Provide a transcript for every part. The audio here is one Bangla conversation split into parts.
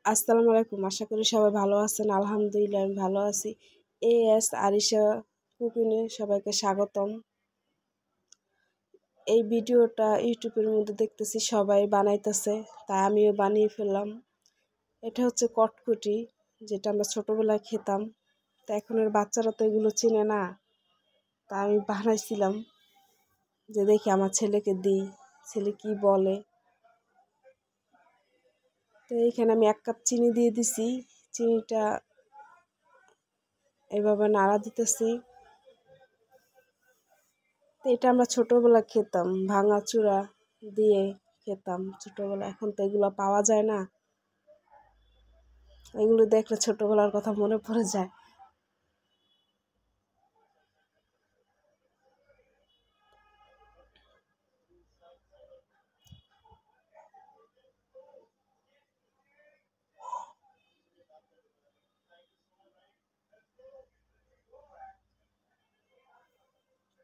আসসালামু আলাইকুম। আশা করি সবাই ভালো আছেন। আলহামদুলিল্লাহ আমি ভালো আছি। এএস আরিশা কুকিংয়ে সবাইকে স্বাগতম। এই ভিডিওটা ইউটিউবের মধ্যে দেখতেছি সবাই বানাইতেছে, তাই আমিও বানিয়ে ফেললাম। এটা হচ্ছে কটকটি, যেটা আমরা ছোটোবেলায় খেতাম। তা এখনের বাচ্চারা তো এগুলো চেনে না, তা আমি বানাইছিলাম যে দেখি আমার ছেলেকে দিই, ছেলে কি বলে। তো এইখানে আমি 1 কাপ চিনি দিয়ে দিছি। চিনিটা এভাবে নাড়া দিতেছি। তো এটা আমরা ছোটোবেলা খেতাম, ভাঙাচুরা দিয়ে খেতাম ছোটোবেলা। এখন তো এগুলো পাওয়া যায় না, এগুলো দেখলে ছোটোবেলার কথা মনে পড়ে যায়।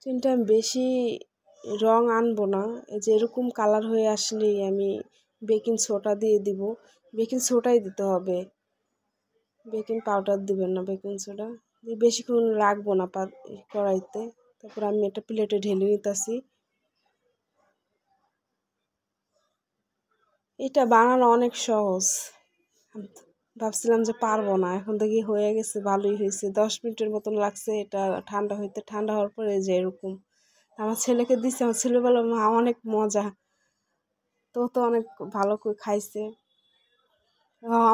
চিনিটা আমি বেশি রং আনবো না, এই যে এরকম কালার হয়ে আসলেই আমি বেকিং সোডা দিয়ে দিব। বেকিং সোডাই দিতে হবে, বেকিং পাউডার দিবেন না। বেকিং সোডা দিয়ে বেশিক্ষণ রাখবো না কড়াইতে। তারপর আমি এটা প্লেটে ঢেলে নিতেছি। এটা বানানো অনেক সহজ। ভাবছিলাম যে পারবো না, এখন দেখি হয়ে গেছে, ভালোই হয়েছে। 10 মিনিটের মতন লাগছে এটা ঠান্ডা হইতে। ঠান্ডা হওয়ার পরে যে এরকম আমার ছেলেকে দিচ্ছে, আমার ছেলে বলল মা অনেক মজা। তো অনেক ভালো করে খাইছে।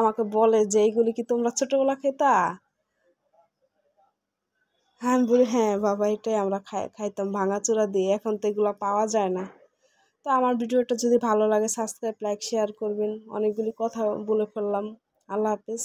আমাকে বলে যে এইগুলি কি তোমরা ছোটবেলা খেতা? হ্যাঁ, আমি বলি হ্যাঁ বাবা, এটাই আমরা খাইতাম ভাঙাচোরা দিয়ে। এখন তো এগুলো পাওয়া যায় না। তো আমার ভিডিওটা যদি ভালো লাগে সাবস্ক্রাইব, লাইক, শেয়ার করবেন। অনেকগুলি কথা বলে ফেললাম। আল্লাহ হাফেজ।